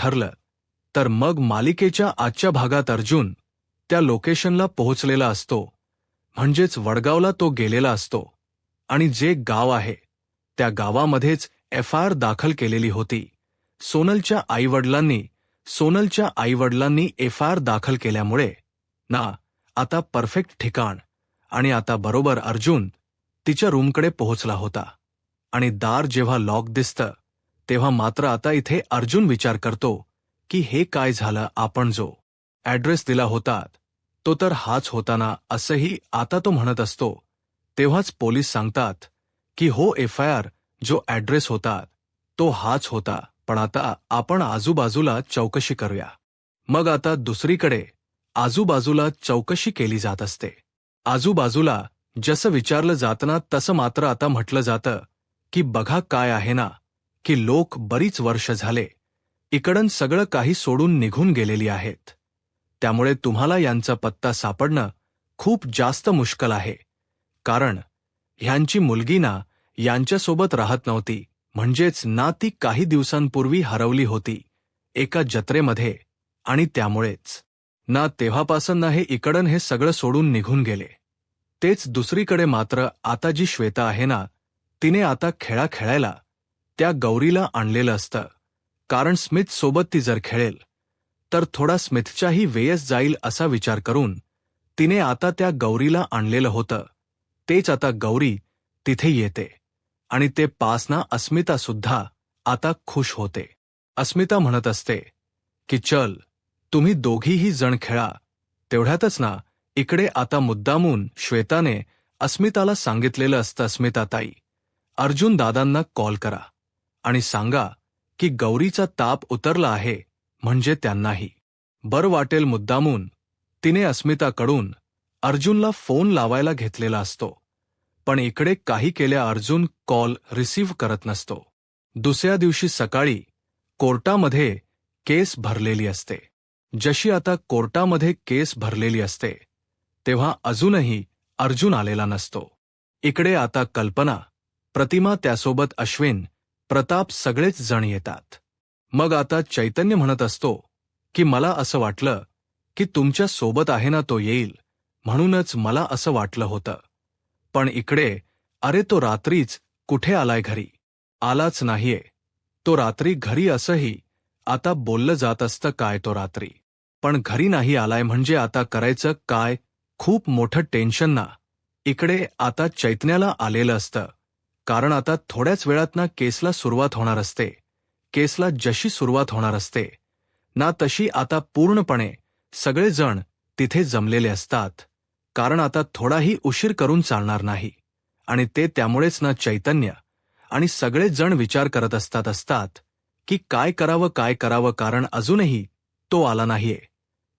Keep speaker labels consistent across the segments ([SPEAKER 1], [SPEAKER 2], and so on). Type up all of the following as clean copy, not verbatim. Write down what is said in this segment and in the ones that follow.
[SPEAKER 1] ठरलं तर मग मालिकेच्या आजच्या भागात अर्जुन त्या लोकेशनला पोहोचलेला असतो, म्हणजेच वडगावला तो गेलेला असतो आणि जे गाव आहे त्या गावामध्येच FIR दाखल केलेली होती. सोनलच्या आईवडिलांनी FIR दाखल केल्यामुळे ना आता परफेक्ट ठिकाण आणि आता बरोबर अर्जुन तिच्या रूमकडे पोहोचला होता आणि दार जेव्हा लॉक दिसतं तेव्हा मात्र आता इथे अर्जुन विचार करतो की हे काय झालं, आपण जो ॲड्रेस दिला होता तो तर हाच होता ना, असंही आता तो म्हणत असतो. तेव्हाच पोलीस सांगतात की हो, FIR जो ॲड्रेस होता तो हाच होता, पण आता आपण आजूबाजूला चौकशी करूया. मग आता दुसरीकडे आजूबाजूला चौकशी केली जात असते. आजूबाजूला जसं विचारलं जातं ना तसं मात्र आता म्हटलं जातं की बघा काय आहे ना, की लोक बरीच वर्ष झाले इकडून सगळं काही सोडून निघून गेलेली आहेत. त्यामुळे तुम्हाला यांचा पत्ता सापडणं खूप जास्त मुश्किल आहे. कारण ह्यांची मुलगी ना यांच्यासोबत राहत नव्हती, म्हणजेच ना ती काही दिवसांपूर्वी हरवली होती एका जत्रेमध्ये आणि त्यामुळेच ना तेव्हापासून ना हे इकडून हे सगळं सोडून निघून गेले. तेच दुसरीकडे मात्र आता जी श्वेता आहे ना तिने आता खेळायला त्या गौरीला आणलेलं असतं. कारण स्मिथ सोबत ती जर खेळेल तर थोडा स्मिथच्याही वेयस जाईल असा विचार करून तिने आता त्या गौरीला आणलेलं होतं. तेच आता गौरी तिथे येते आणि ते पासना अस्मिता सुद्धा आता खुश होते. अस्मिता म्हणत असते की चल तुम्ही दोघीही जण खेळा. तेवढ्यातच ना इकडे आता मुद्दामून श्वेताने अस्मिताला सांगितलेलं असतं, अस्मिताताई अर्जुन दादांना कॉल करा आणि सांगा की गौरीचा ताप उतरला आहे, म्हणजे त्यांनाही बरं वाटेल. मुद्दामून तिने अस्मिताकडून अर्जुनला फोन लावायला घेतलेला असतो, पण इकडे काही केल्या अर्जुन कॉल रिसीव्ह करत नसतो. दुसऱ्या दिवशी सकाळी कोर्टामध्ये केस भरलेली असते. जशी आता कोर्टामध्ये केस भरलेली असते तेव्हा अजूनही अर्जुन आलेला नसतो. इकडे आता कल्पना, प्रतिमा, त्यासोबत अश्विन, प्रताप सगळेच जण येतात. मग आता चैतन्य म्हणत असतो की मला असं वाटलं की तुमच्या सोबत आहे ना तो येईल, म्हणूनच मला असं वाटलं होतं. पण इकडे अरे तो रात्रीच कुठे आलाय, घरी आलाच नाहीये. तो रात्री घरी असंही आता बोललं जात असतं काय तो रात्री, पण घरी नाही आलाय म्हणजे आता करायचं काय, खूप मोठं टेन्शन ना इकडे आता चैतन्याला आलेलं असतं. कारण आता थोड्याच वेळात ना केसला सुरुवात होणार असते. केसला जशी सुरुवात होणार असते ना तशी आता पूर्णपणे सगळेजण तिथे जमलेले असतात. कारण आता थोडाही उशीर करून चालणार नाही आणि ते त्यामुळेच ना चैतन्य आणि सगळेच जण विचार करत असतात की काय करावं, कारण अजूनही तो आला नाहीये.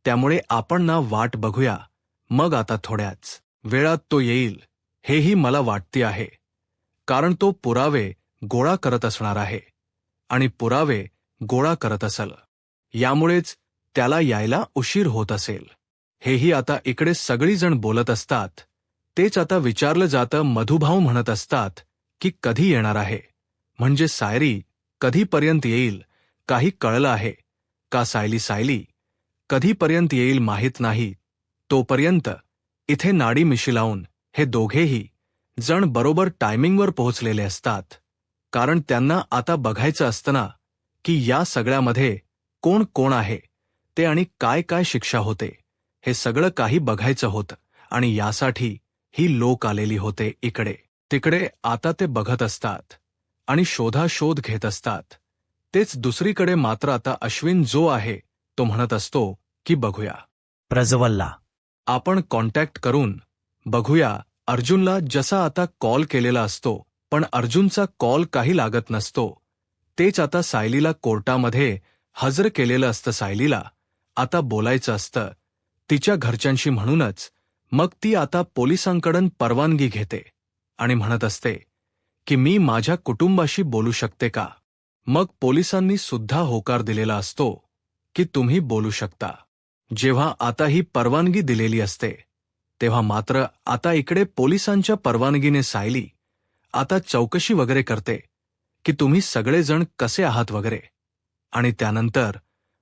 [SPEAKER 1] त्यामुळे आपण ना वाट बघूया, मग आता थोड्याच वेळात तो येईल हेही मला वाटते आहे. कारण तो पुरावे गोळा करत असणार आहे आणि पुरावे गोळा करत असेल यामुळेच त्याला यायला उशीर होत असेल. हेही आता इकडे सगळीजण बोलत असतात. तेच आता विचारलं जातं. मधुभाऊ म्हणत असतात की कधी येणार आहे, म्हणजे सायरी कधीपर्यंत येईल, काही कळलं आहे का? सायली कधीपर्यंत येईल माहीत नाही. तोपर्यंत इथे नाडी मिशी लावून हे दोघेही जण बरोबर टायमिंगवर पोहोचलेले असतात. कारण त्यांना आता बघायचं असतं ना की या सगळ्यामध्ये कोण कोण आहे ते आणि काय काय शिक्षा होते, हे सगळं काही बघायचं होतं आणि यासाठी ही लोक आलेली होते इकडे तिकडे. आता ते बघत असतात आणि शोधाशोध घेत असतात. तेच दुसरीकडे मात्र आता अश्विन जो आहे तो म्हणत असतो की बघूया
[SPEAKER 2] प्रज्वलला
[SPEAKER 1] आपण कॉन्टॅक्ट करून बघूया. अर्जुनला जसा आता कॉल केलेला असतो पण अर्जुनचा कॉल काही लागत नसतो. तेच आता सायलीला कोर्टामध्ये हजर केलेलं असतं. सायलीला आता बोलायचं असतं तिच्या घरच्यांशी, म्हणूनच मग ती आता पोलिसांकडून परवानगी घेते आणि म्हणत असते की मी माझ्या कुटुंबाशी बोलू शकते का? मग पोलिसांनी सुद्धा होकार दिलेला असतो की तुम्ही बोलू शकता. जेव्हा आता ही परवानगी दिलेली असते तेव्हा मात्र आता इकडे पोलिसांच्या परवानगीने सायली आता चौकशी वगैरे करते की तुम्ही सगळेजण कसे आहात वगैरे, आणि त्यानंतर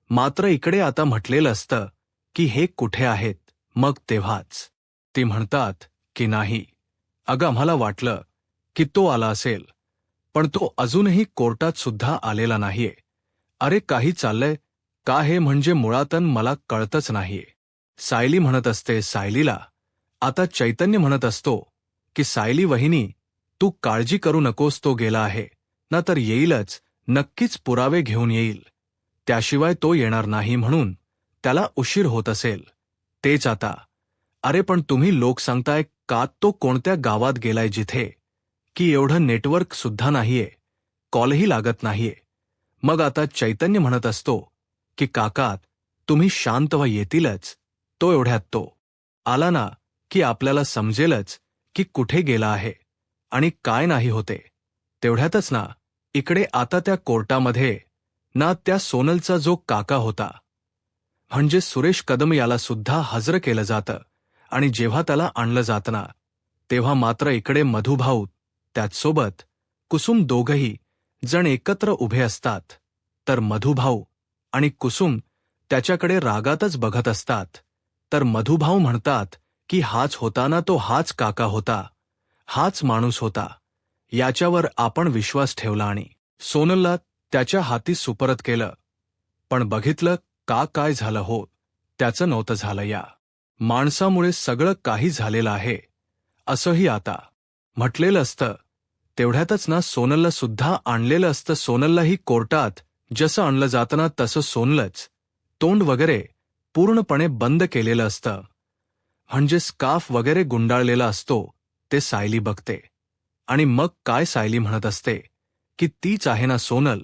[SPEAKER 1] मात्र इकडे आता म्हटलेलं असतं की हे कुठे आहेत. मग तेव्हाच ती म्हणतात की नाही, अगं आम्हाला वाटलं की तो आला असेल, पण तो अजूनही कोर्टात सुद्धा आलेला नाहीये. अरे काही चाललंय का हे, म्हणजे मुळातन मला कळतच नाहीये. सायली म्हणत असते सायलीला. आता चैतन्य म्हणत असतो की सायली वहिनी, तू काळजी करू नकोस, तो गेला आहे ना, तर येईलच, नक्कीच पुरावे घेऊन येईल. त्याशिवाय तो येणार नाही म्हणून त्याला उशीर होत असेल. तेच आता. अरे पण तुम्ही लोक सांगताय का तो कोणत्या गावात गेलाय जिथे की एवढं नेटवर्क सुद्धा नाहीये, कॉलही लागत नाहीये. मग आता चैतन्य म्हणत असतो की काका, तुम्ही शांत व्हा, येतीलच. तो एवढ्यात तो आला ना की आपल्याला समजेलच की कुठे गेला आहे आणि काय नाही होते. तेवढ्यातच ना इकडे आता त्या कोर्टामध्ये ना त्या सोनलचा जो काका होता, म्हणजे सुरेश कदम, याला सुद्धा हजर केलं जातं. आणि जेव्हा त्याला आणलं जातं ना, तेव्हा मात्र इकडे मधुभाऊ त्याचसोबत कुसुम दोघही जण एकत्र उभे असतात. तर मधुभाऊ आणि कुसुम त्याच्याकडे रागातच बघत असतात. तर मधुभाऊ म्हणतात की हाच होता ना तो, हाच काका होता, हाच माणूस होता, याच्यावर आपण विश्वास ठेवला आणि सोनलला त्याच्या हाती सुपरत केलं. पण बघितलं का काय झालं हो, त्याचं नव्हतं झालं. या माणसामुळे सगळं काही झालेलं आहे असंही आता म्हटलेलं असतं. तेवढ्यातच ना सोनलला सुद्धा आणलेलं असतं. सोनललाही कोर्टात जसं आणलं जातं ना, तसं सोनलच तोंड वगैरे पूर्णपणे बंद केलेलं असतं, म्हणजे स्कार्फ वगैरे गुंडाळलेला असतो. ते सायली बघते आणि मग काय सायली म्हणत असते की तीच आहे ना सोनल.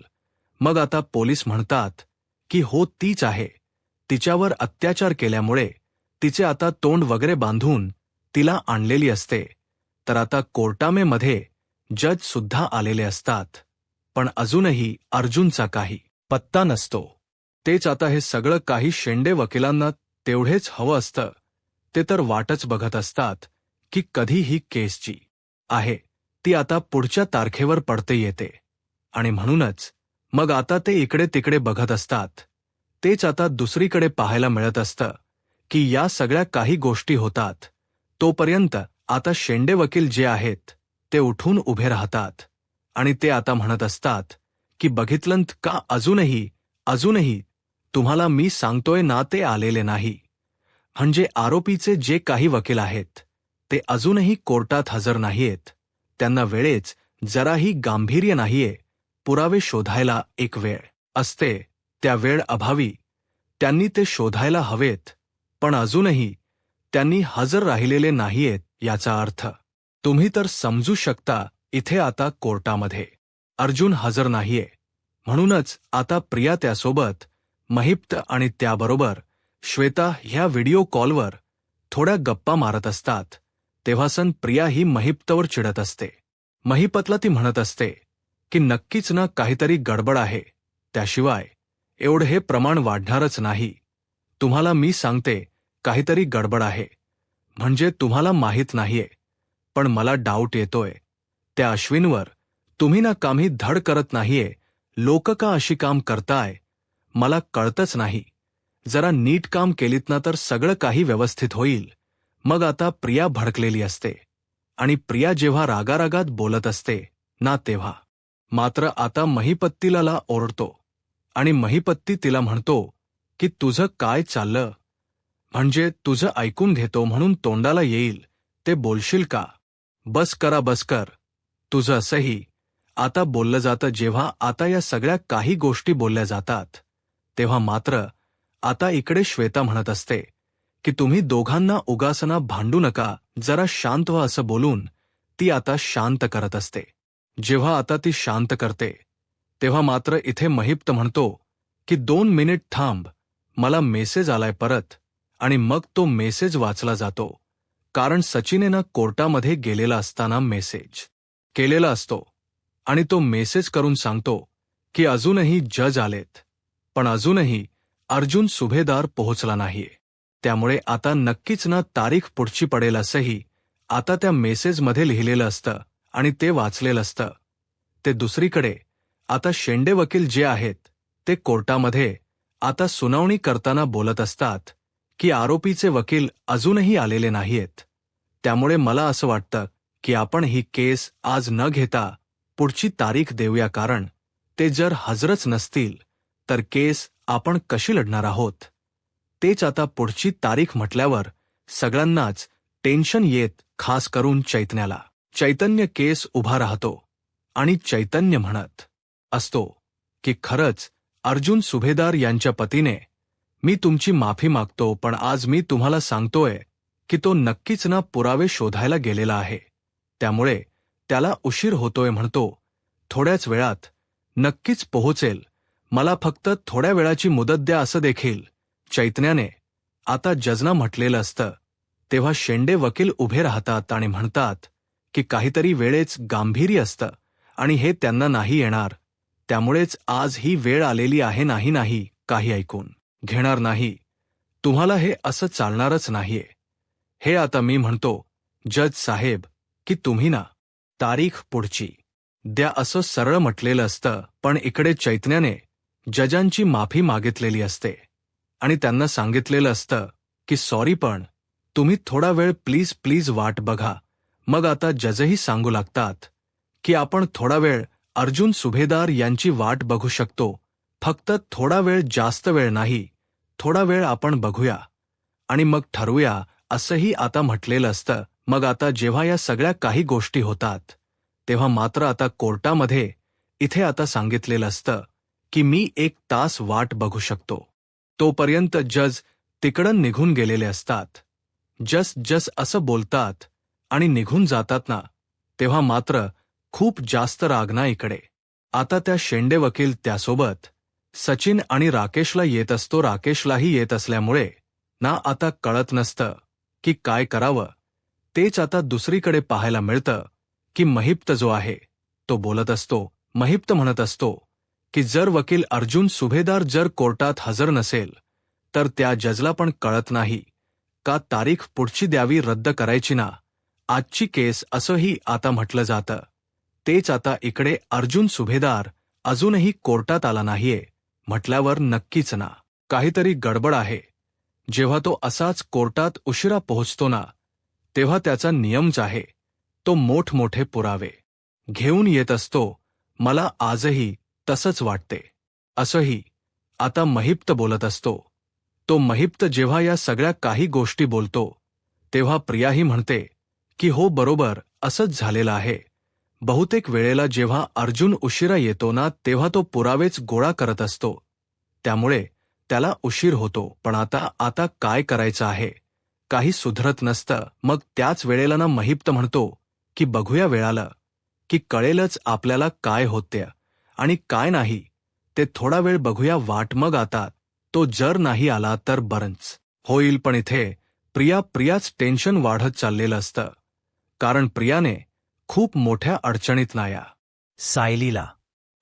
[SPEAKER 1] मग आता पोलीस म्हणतात की हो तीच आहे. तिच्यावर अत्याचार केल्यामुळे तिचे आता तोंड वगैरे बांधून तिला आणलेली असते. तर आता कोर्टामध्ये जज सुद्धा आलेले असतात, पण अजूनही अर्जुनचा काही पत्ता नसतो. तेच आता हे सगळं काही शेंडे वकिलांना तेवढेच हवं असतं. ते तर वाटच बघत असतात की कधी ही केस जी आहे ती आता पुढच्या तारखेवर पडते येते. आणि म्हणूनच मग आता ते इकडे तिकडे बघत असतात. तेच आता दुसरीकडे पाहायला मिळत असतं की या सगळ्या काही गोष्टी होतात तोपर्यंत आता शेंडे वकील जे आहेत ते उठून उभे राहतात आणि ते आता म्हणत असतात की बघितलंत का, अजूनही तुम्हाला मी सांगतोय ना, ते आलेले नाही. म्हणजे आरोपीचे जे काही वकील आहेत ते अजूनही कोर्टात हजर नाहीयेत. त्यांना वेळेच जराही गांभीर्य नाहीये. पुरावे शोधायला एक वेळ असते, त्या वेळ अभावी त्यांनी ते शोधायला हवेत, पण अजूनही त्यांनी हजर राहिलेले नाहीयेत. याचा अर्थ तुम्ही तर समजू शकता. इथे आता कोर्टामध्ये अर्जुन हजर नाहीये, म्हणूनच आता प्रिया त्यासोबत महिप्त आणि त्याबरोबर श्वेता ह्या व्हिडिओ कॉलवर थोड्या गप्पा मारत असतात. तेव्हासन प्रिया ही महिप्तवर चिडत असते. महिपतला ती म्हणत असते की नक्कीच ना काहीतरी गडबड आहे, त्याशिवाय एवढं हे प्रमाण वाढणारच नाही. तुम्हाला मी सांगते काहीतरी गडबड आहे, म्हणजे तुम्हाला माहीत नाहीये, पण मला डाऊट येतोय त्या अश्विनवर. तुम्ही ना कामही धड करत नाहीये. लोक का अशी काम करताय मला कळतच नाही. जरा नीट काम केलीत ना तर सगळं काही व्यवस्थित होईल. मग आता प्रिया भडकलेली असते आणि प्रिया जेव्हा रागारागात बोलत असते ना, तेव्हा मात्र आता महिपत्तीला ओरडतो आणि महिपत्ती तिला म्हणतो की तुझं काय चाललं, म्हणजे तुझं ऐकून घेतो म्हणून तोंडाला येईल ते बोलशील का. बस कर. तुझं असंही आता बोललं जातं. जेव्हा आता या सगळ्या काही गोष्टी बोलल्या जातात तेव्हा मात्र आता इकडे श्वेता म्हणत असते की तुम्ही दोघांना उगासना भांडू नका, जरा शांत व्हा, असं बोलून ती आता शांत करत असते. जेव्हा आता ती शांत करते तेव्हा मात्र इथे महिप्त म्हणतो की 2 मिनिट थांब, मला मेसेज आलाय परत. आणि मग तो मेसेज वाचला जातो, कारण सचिनेनं कोर्टामध्ये गेलेला असताना मेसेज केलेला असतो आणि तो मेसेज करून सांगतो की अजूनही जज आलेत, पण अजूनही अर्जुन सुभेदार पोहोचला नाहीये. त्यामुळे आता नक्कीच ना तारीख पुढची पडेल असंही आता त्या मेसेजमध्ये लिहिलेलं असतं आणि ते वाचलेलं असतं. ते दुसरीकडे आता शेंडे वकील जे आहेत ते कोर्टामध्ये आता सुनावणी करताना बोलत असतात की आरोपीचे वकील अजूनही आलेले नाहीयेत, त्यामुळे मला असं वाटतं की आपण ही केस आज न घेता पुढची तारीख देऊया, कारण ते जर हजरच नसतील तर केस आपण कशी लढणार आहोत. तेच आता पुढची तारीख म्हटल्यावर सगळ्यांनाच टेन्शन येत, खास करून चैतन्याला. चैतन्य केस उभा राहतो आणि चैतन्य म्हणत असतो की खरंच अर्जुन सुभेदार यांच्या पतीने, मी तुमची माफी मागतो, पण आज मी तुम्हाला सांगतोय की तो नक्कीच ना पुरावे शोधायला गेलेला आहे, त्यामुळे त्याला उशीर होतोय. म्हणतो थोड्याच वेळात नक्कीच पोहोचेल, मला फक्त थोड्या वेळाची मुदत द्या, असं देखील चैतन्याने आता जजना म्हटलेलं असतं. तेव्हा शेंडे वकील उभे राहतात आणि म्हणतात की काहीतरी वेळेच गांभीर्य असतं आणि हे त्यांना नाही येणार, त्यामुळेच आज ही वेळ आलेली आहे. नाही काही ऐकून घेणार नाही, तुम्हाला हे असं चालणारच नाहीये. हे आता मी म्हणतो जज साहेब की तुम्ही ना तारीख पुढची द्या, असं सरळ म्हटलेलं असतं. पण इकडे चैतन्याने जजांची माफी मागितलेली असते आणि त्यांना सांगितलेलं असतं की सॉरी, पण तुम्ही थोडा वेळ प्लीज वाट बघा. मग आता जजही सांगू लागतात की आपण थोडा वेळ अर्जुन सुभेदार यांची वाट बघू शकतो, फक्त थोडा वेळ, जास्त वेळ नाही, थोडा वेळ आपण बघूया आणि मग ठरवूया, असंही आता म्हटलेलं असतं. मग आता जेव्हा या सगळ्या काही गोष्टी होतात तेव्हा मात्र आता कोर्टामध्ये इथे आता सांगितलेलं असतं की मी 1 तास वाट बघू शकतो. तोपर्यंत जज तिकडं निघून गेलेले असतात. जस असं बोलतात आणि निघून जातात ना, तेव्हा मात्र खूप जास्त राग ना इकडे. आता त्या शेंडे वकील त्यासोबत सचिन आणि राकेशला येत असतो. राकेशलाही येत असल्यामुळे ना आता कळत नसतं की काय करावं. तेच आता दुसरीकडे पाहायला मिळतं की महिप्त जो आहे तो बोलत असतो. महिप्त म्हणत असतो की जर वकील अर्जुन सुभेदार जर कोर्टात हजर नसेल तर त्या जजला पण कळत नाही का तारीख पुढची द्यावी, रद्द करायची ना आजची केस, असंही आता म्हटलं जातं. तेच आता इकडे अर्जुन सुभेदार अजूनही कोर्टात आला नाहीये म्हटल्यावर नक्कीच ना काहीतरी गडबड आहे. जेव्हा तो असाच कोर्टात उशिरा पोहोचतो ना, तेव्हा त्याचा नियमच आहे, तो मोठमोठे पुरावे घेऊन येत असतो. मला आजही तसंच वाटते, असंही आता महिप्त बोलत असतो. तो महिप्त जेव्हा या सगळ्या काही गोष्टी बोलतो तेव्हा प्रियाही म्हणते की हो, बरोबर असंच झालेलं आहे. बहुतेक वेळेला जेव्हा अर्जुन उशिरा येतो ना, तेव्हा तो पुरावेच गोळा करत असतो, त्यामुळे त्याला उशीर होतो. पण आता काय करायचं आहे, काही सुधरत नसतं. मग त्याच वेळेला ना महिप्त म्हणतो की बघूया, वेळालं की कळेलच आपल्याला काय होते आणि काय नाही, ते थोडा वेळ बघूया वाट. मग आता तो जर नाही आला तर बरंच होईल. पण इथे प्रियाच टेन्शन वाढत चाललेलं असतं, कारण प्रियाने खूप मोठ्या अडचणीत ना या सायलीला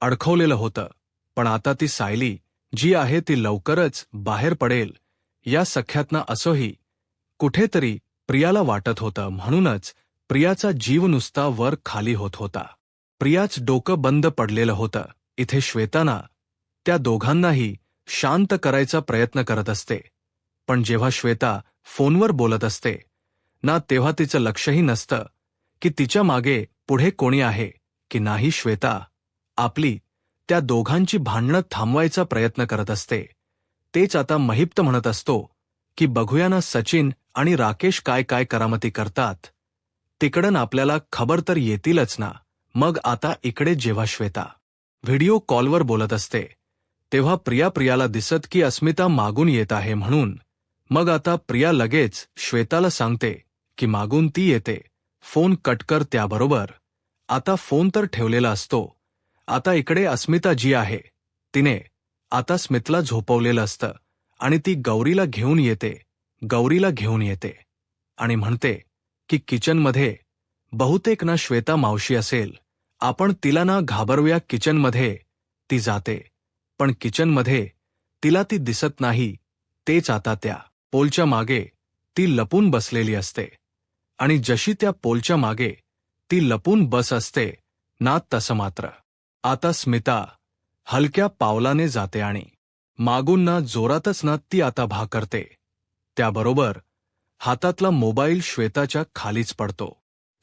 [SPEAKER 1] अडकवलेलं होतं. पण आता ती सायली जी आहे ती लवकरच बाहेर पडेल या सख्यातनं, असंही कुठेतरी प्रियाला वाटत होतं. म्हणूनच प्रियाचा जीव नुसता वर खाली होत होता. प्रियाच डोकं बंद पडलेलं होतं. इथे श्वेताना त्या दोघांनाही शांत करायचा प्रयत्न करत असते, पण जेव्हा श्वेता फोनवर बोलत असते ना, तेव्हा तिचं लक्षही नसतं की तिच्या मागे पुढे कोणी आहे की नाही. श्वेता आपली त्या दोघांची भांडणं थांबवायचा प्रयत्न करत असते. तेच आता महिप्त म्हणत असतो की बघूया ना सचिन आणि राकेश काय करामती करतात, तिकडन आपल्याला खबर तर येतीलच ना. मग आता इकडे जेव्हा श्वेता व्हिडिओ कॉलवर बोलत असते तेव्हा प्रियाला दिसत की अस्मिता मागून येत आहे म्हणून. मग आता प्रिया लगेच श्वेताला सांगते की मागून ती येते, फोन कट कर. त्याबरोबर आता फोन तर ठेवलेला असतो. आता इकडे अस्मिता जी आहे तिने आता स्मितला झोपवलेलं असतं आणि ती गौरीला घेऊन येते आणि म्हणते की किचनमध्ये बहुतेक ना श्वेता मावशी असेल, आपण तिला ना घाबरूया. किचनमध्ये ती जाते, पण किचनमध्ये तिला ती दिसत नाही. तेच आता त्या पोलच्या मागे ती लपून बसलेली असते आणि जशी त्या पोलच्या मागे ती लपून बस असते ना, तसं मात्र आता स्मिता हलक्या पावलाने जाते आणि मागून ना जोरातच ना ती आता भाकरते. त्याबरोबर हातातला मोबाईल श्वेताच्या खालीच पडतो.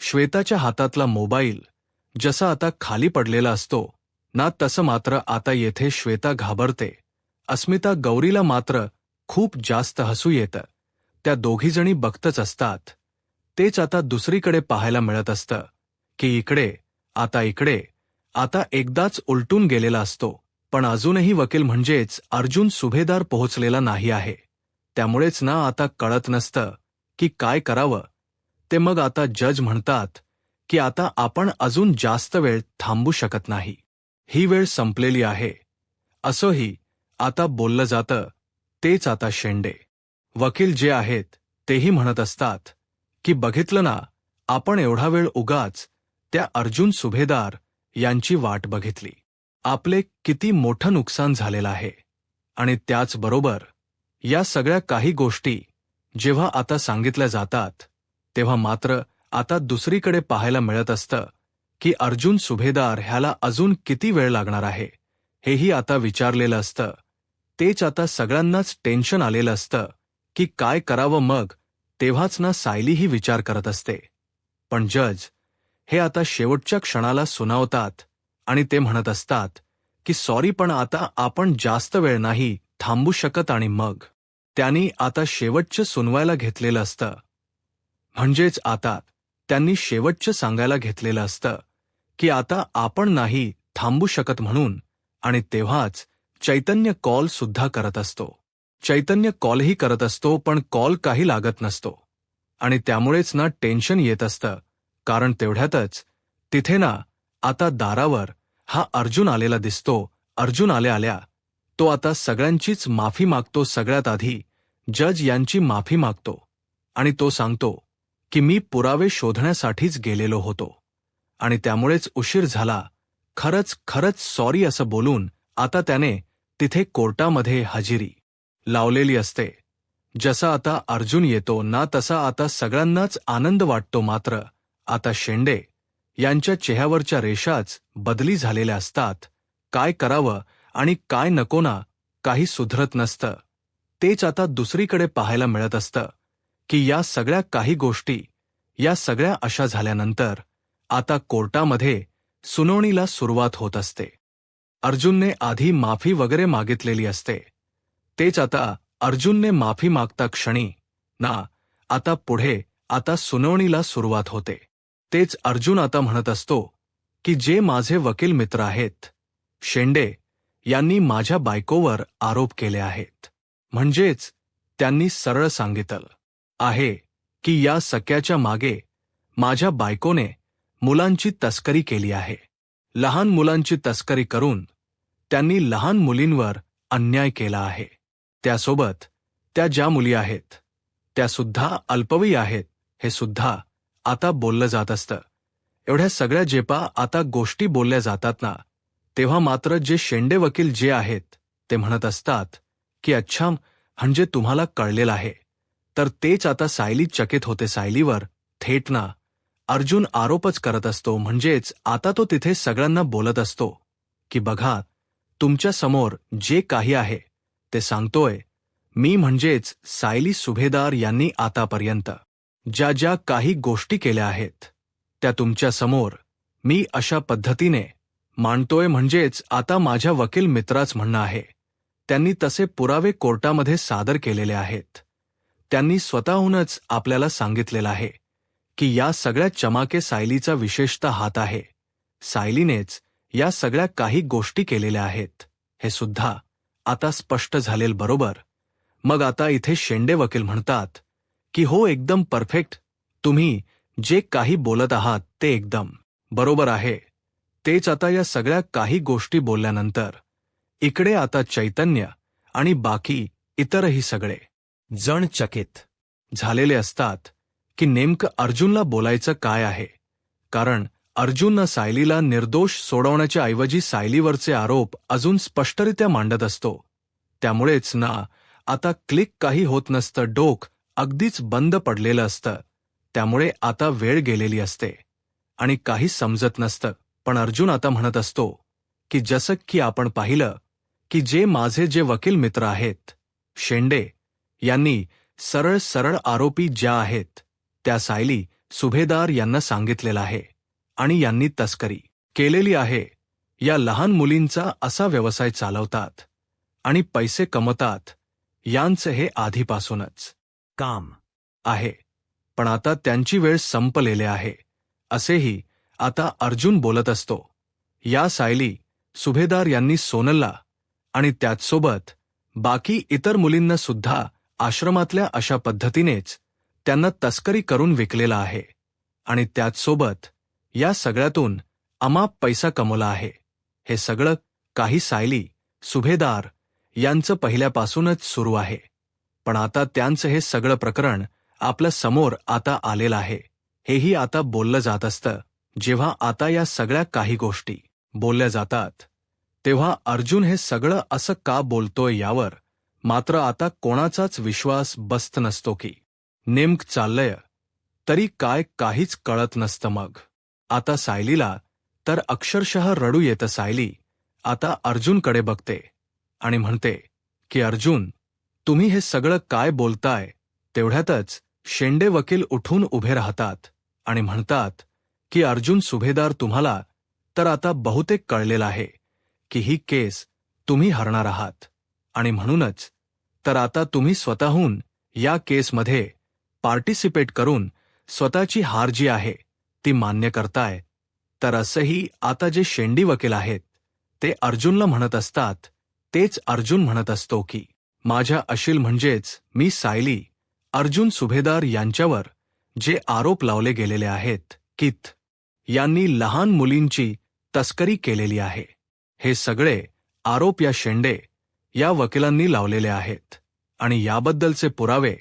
[SPEAKER 1] श्वेताच्या हातातला मोबाईल जसा आता खाली पडलेला असतो ना तसं मात्र आता येथे श्वेता घाबरते. अस्मिता गौरीला मात्र खूप जास्त हसू येतं. त्या दोघीजणी बघतच असतात. तेच आता दुसरीकडे पाहायला मिळत असतं की इकडे आता एकदाच उलटून गेलेला असतो. पण अजूनही वकील म्हणजेच अर्जुन सुभेदार पोहोचलेला नाही आहे. त्यामुळेच ना आता कळत नसतं की काय करावं ते. मग आता जज म्हणतात की आता आपण अजून जास्त वेळ थांबू शकत नाही. ही वेळ संपलेली आहे असंही आता बोललं जातं. तेच आता शेंडे वकील जे आहेत तेही म्हणत असतात की बघितलं ना, आपण एवढा वेळ उगाच त्या अर्जुन सुभेदार यांची वाट बघितली. आपले किती मोठं नुकसान झालेलं आहे. आणि त्याचबरोबर या सगळ्या काही गोष्टी जेव्हा आता सांगितल्या जातात तेव्हा मात्र आता दुसरीकडे पाहायला मिळत असतं की अर्जुन सुभेदार ह्याला अजून किती वेळ लागणार आहे हेही आता विचारलेलं असतं. तेच आता सगळ्यांनाच टेन्शन आलेलं असतं की काय करावं. मग तेव्हाच ना सायलीही विचार करत असते. पण जज हे आता शेवटच्या क्षणाला सुनावतात आणि ते म्हणत असतात की सॉरी, पण आता आपण जास्त वेळ नाही थांबू शकत. आणि मग त्यांनी आता शेवटचं सुनवायला घेतलेलं असतं. म्हणजेच आता त्यांनी शेवटचं सांगायला घेतलेलं असतं की आता आपण नाही थांबू शकत म्हणून. आणि तेव्हाच चैतन्य कॉल सुद्धा करत असतो. चैतन्य कॉलही करत असतो पण कॉल काही लागत नसतो. आणि त्यामुळेच ना टेन्शन येत असतं. कारण तेवढ्यातच तिथे ना आता दारावर हा अर्जुन आलेला दिसतो. अर्जुन आल्या तो आता सगळ्यांचीच माफी मागतो. सगळ्यात आधी जज यांची माफी मागतो आणि तो सांगतो की मी पुरावे शोधण्यासाठीच गेलेलो होतो आणि त्यामुळेच उशीर झाला. खरंच सॉरी असं बोलून आता त्याने तिथे कोर्टामध्ये हजेरी लावलेली असते. जसा आता अर्जुन येतो ना तसा आता सगळ्यांनाच आनंद वाटतो. मात्र आता शेंडे यांच्या चेहऱ्यावरच्या रेषाच बदली झालेल्या असतात. काय करावं आणि काय नको ना काही सुधरत नसतं. तेच आता दुसरीकडे पाहायला मिळत असतं की या सगळ्या काही गोष्टी या सगळ्या अशा झाल्यानंतर आता कोर्टामध्ये सुनावणीला सुरुवात होत असते. अर्जुनने आधी माफी वगैरे मागितलेली असते. तेच आता अर्जुनने माफी मागता क्षणी ना आता पुढे आता सुनावणीला सुरुवात होते. तेच अर्जुन आता म्हणत असतो की जे माझे वकील मित्र आहेत शेंडे यांनी माझ्या बायकोवर आरोप केले आहेत. म्हणजेच त्यांनी सरळ सांगितलं आहे की या सख्याच्या मागे माझ्या बायकोने मुलांची तस्करी केली आहे. लहान मुलांची तस्करी करून त्यांनी लहान मुलींवर अन्याय केला आहे. त्यासोबत त्या ज्या मुली आहेत त्या सुद्धा अल्पवयी आहेत हे सुद्धा आता बोललं जात असतं. एवढ्या सगळ्या जेव्हा आता गोष्टी बोलल्या जातात ना तेव्हा मात्र जे शेंडे वकील जे आहेत ते म्हणत असतात की अच्छा, म्हणजे तुम्हाला कळलेलं आहे. तर तेच आता सायली चकित होते. सायलीवर थेट ना अर्जुन आरोपच करत असतो. म्हणजेच आता तो तिथे सगळ्यांना बोलत असतो की बघा, तुमच्या समोर जे काही आहे ते सांगतोय मी. म्हणजेच सायली सुभेदार यांनी आतापर्यंत ज्या ज्या काही गोष्टी केल्या आहेत त्या तुमच्या समोर मी अशा पद्धतीने मांडतोय. म्हणजेच आता माझ्या वकील मित्राच म्हणणं आहे. त्यांनी तसे पुरावे कोर्टामध्ये सादर केलेले आहेत. त्यांनी स्वतःहूनच आपल्याला सांगितलेलं आहे की या सगळ्या चमाके सायलीचा विशेषतः हात आहे. सायलीनेच या सगळ्या काही गोष्टी केलेल्या आहेत हे सुद्धा आता स्पष्ट झालेल. बरोबर. मग आता इथे शेंडे वकील म्हणतात की हो, एकदम परफेक्ट. तुम्ही जे काही बोलत आहात ते एकदम बरोबर आहे. तेच आता या सगळ्या काही गोष्टी बोलल्यानंतर इकडे आता चैतन्य आणि बाकी इतरही सगळे जण चकित झालेले असतात की नेमकं अर्जुनला बोलायचं काय आहे. कारण अर्जुन सायलीला निर्दोष सोडवण्याच्या ऐवजी सायलीवरचे आरोप अजून स्पष्टरित्या मांडत असतो. त्यामुळेच ना आता क्लिक काही होत नसतं. डोकं अगदीच बंद पडलेलं असतं. त्यामुळे आता वेळ गेलेली असते आणि काही समजत नसतं. पण अर्जुन आता म्हणत असतो की जसं की आपण पाहिलं की जे माझे जे वकील मित्र आहेत शेंडे यांनी सरळ सरळ आरोपी ज्या आहेत त्या सायली सुभेदार यांना सांगितलेलं आहे आणि यांनी तस्करी केलेली आहे. या लहान मुलींचा असा व्यवसाय चालवतात आणि पैसे कमवतात यांचं हे आधीपासूनच काम आहे. पण आता त्यांची वेळ संपलेली आहे असेही आता अर्जुन बोलत असतो. या सायली सुभेदार यांनी सोनलला आणि त्याचसोबत बाकी इतर मुलींना सुद्धा आश्रमातल्या अशा पद्धतीनेच त्यांना तस्करी करून विकलेला आहे आणि त्याचसोबत या सगळ्यातून अमाप पैसा कमवला आहे. हे सगळं काही सायली सुभेदार यांचं पहिल्यापासूनच सुरू आहे. पण आता त्यांचं हे सगळं प्रकरण आपल्या समोर आता आलेलं आहे. हेही आता बोललं जात असतं. जेव्हा आता या सगळ्या काही गोष्टी बोलल्या जातात तेव्हा अर्जुन हे सगळं असं का बोलतोय यावर मात्र आता कोणाचाच विश्वास बसत नसतो की नेमकं चाललंय तरी काय काहीच कळत नसतं. मग आता सायलीला तर अक्षरशः रडू येतं. सायली आता अर्जुनकडे बघते आणि म्हणते की अर्जुन, तुम्ही हे सगळं काय बोलताय. तेवढ्यातच शेंडे वकील उठून उभे राहतात आणि म्हणतात की अर्जुन सुभेदार, तुम्हाला तर आता बहुतेक कळलेलं आहे की ही केस तुम्ही हरणार आहात आणि म्हणूनच तर आता तुम्ही स्वतःहून या केसमध्ये पार्टिसिपेट करून स्वतःची हार जी आहे ती मान्य करताय. तर असंही आता जे शेंडी वकील आहेत ते अर्जुनला म्हणत असतात. तेच अर्जुन म्हणत असतो की माझ्या अशील म्हणजेच मी सायली अर्जुन सुभेदार यांच्यावर जे आरोप लावले गेलेले आहेत की यांनी लहान मुलींची तस्करी केलेली आहे, हे सगळे आरोप या शेंडे या वकिलांनी लावलेले आहेत आणि याबद्दलचे पुरावे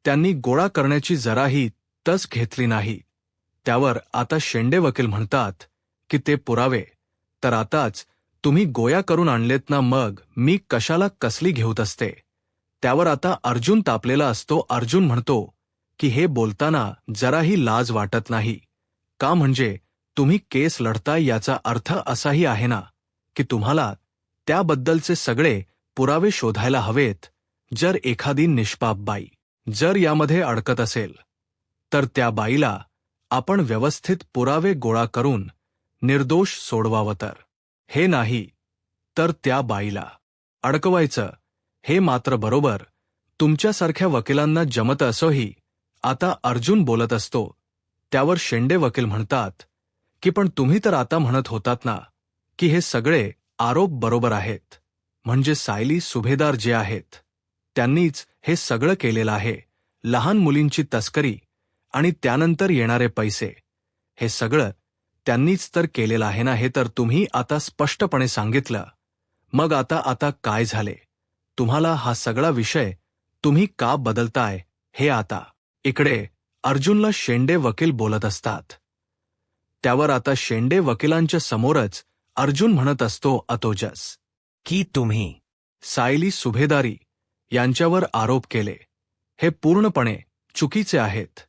[SPEAKER 1] त्यांनी गोळा करण्याची जराही तस घेतली नाही. त्यावर आता शेंडे वकील म्हणतात की ते पुरावे तर आताच तुम्ही गोळा करून आणलेत ना, मग मी कशाला कसली घेऊत असते. त्यावर आता अर्जुन तापलेला असतो. अर्जुन म्हणतो की हे बोलताना जराही लाज वाटत नाही का, म्हणजे तुम्ही केस लढताय याचा अर्थ असाही आहे ना की तुम्हाला त्याबद्दलचे सगळे पुरावे शोधायला हवेत. जर एखादी निष्पाप बाई जर यामध्ये अडकत असेल तर त्या बाईला आपण व्यवस्थित पुरावे गोळा करून निर्दोष सोडवावं, तर हे नाही तर त्या बाईला अडकवायचं. हे मात्र बरोबर तुमच्यासारख्या वकिलांना जमत असोही आता अर्जुन बोलत असतो. त्यावर शेंडे वकील म्हणतात की पण तुम्ही तर आता म्हणत होतात ना की हे सगळे आरोप बरोबर आहेत, म्हणजे सायली सुभेदार जे आहेत त्यांनीच हे सगळं केलेलं आहे. लहान मुलींची तस्करी आणि त्यानंतर येणारे पैसे हे सगळं त्यांनीच तर केलेलं आहे ना. हे तर तुम्ही आता स्पष्टपणे सांगितलं. मग आता काय झाले. तुम्हाला हा सगळा विषय तुम्ही का बदलताय हे आता इकडे अर्जुनला शेंडे वकील बोलत असतात. त्यावर आता शेंडे वकिलांच्या समोरच अर्जुन म्हणत असतो अतोजस की तुम्ही सायली सुभेदारी यांच्यावर आरोप केले हे पूर्णपणे चुकीचे आहेत.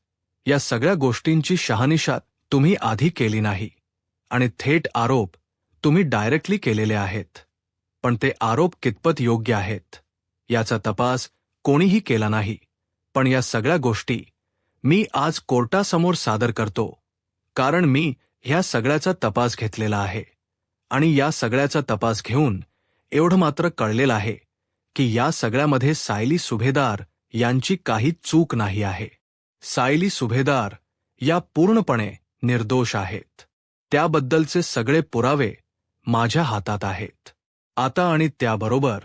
[SPEAKER 1] या सगळ्या गोष्टींची शहानिशा तुम्ही आधी केली नाही आणि थेट आरोप तुम्ही डायरेक्टली केलेले आहेत. पण ते आरोप कितपत योग्य आहेत याचा तपास कोणीही केला नाही. पण या सगळ्या गोष्टी मी आज कोर्टासमोर सादर करतो, कारण मी ह्या सगळ्याचा तपास घेतलेला आहे आणि या सगळ्याचा तपास घेऊन एवढं मात्र कळलेलं आहे की या सगळ्यामध्ये सायली सुभेदार यांची काही चूक नाही आहे. सायली सुभेदार या पूर्णपणे निर्दोष आहेत. त्याबद्दलचे सगळे पुरावे माझ्या हातात आहेत आता. आणि त्याबरोबर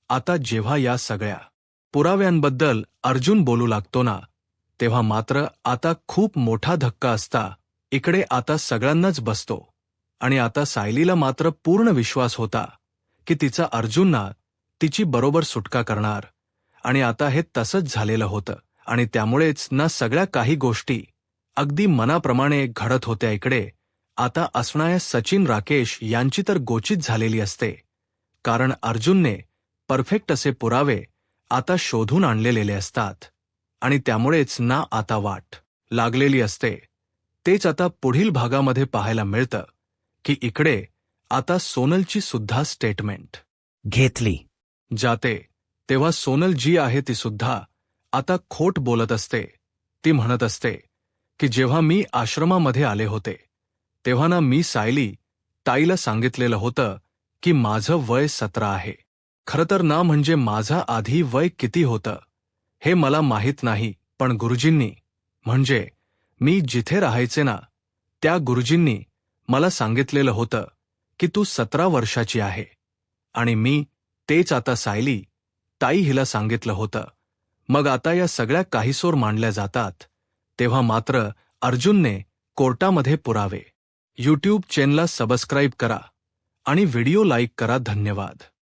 [SPEAKER 1] आता जेव्हा या सगळ्या पुराव्यांबद्दल अर्जुन बोलू लागतो ना, तेव्हा मात्र आता खूप मोठा धक्का असता इकडे आता सगळ्यांनाच बसतो. आणि आता सायलीला मात्र पूर्ण विश्वास होता की तिचा अर्जुनना तिची बरोबर सुटका करणार आणि आता हे तसंच झालेलं होतं. आणि त्यामुळेच ना सगळ्या काही गोष्टी अगदी मनाप्रमाणे घडत होत्या. इकडे आता असणाऱ्या सचिन राकेश यांची तर गोचित झालेली असते, कारण अर्जुनने परफेक्ट असे पुरावे आता शोधून आणलेले असतात आणि त्यामुळेच ना आता वाट लागलेली असते. तेच आता पुढील भागामध्ये पाहायला मिळतं की इकडे आता सोनलची सुद्धा स्टेटमेंट
[SPEAKER 2] घेतली.
[SPEAKER 1] जाते तेव्हा सोनल जी आहे ती सुद्धा आता खोट बोलत असते. ती म्हणत असते की जेव्हा मी आश्रमामध्ये आले होते तेव्हा ना मी सायली ताईला सांगितलेलं होतं की माझं वय 17 आहे. खरं तर ना म्हणजे माझं आधी वय किती होतं हे मला माहीत नाही, पण गुरुजींनी म्हणजे मी जिथे राहायचे ना त्या गुरुजींनी मला सांगितलेलं होतं की तू 17 वर्षाची आहे. आणि मी तेच आता सायली ताई हिला सांगितलं होतं. मग आता या सगळ्या काहीसोर मांडल्या जातात तेव्हा मात्र अर्जुनने कोर्टामध्ये पुरावे. यूट्यूब चॅनलला सबस्क्राईब करा आणि व्हिडिओ लाईक करा. धन्यवाद.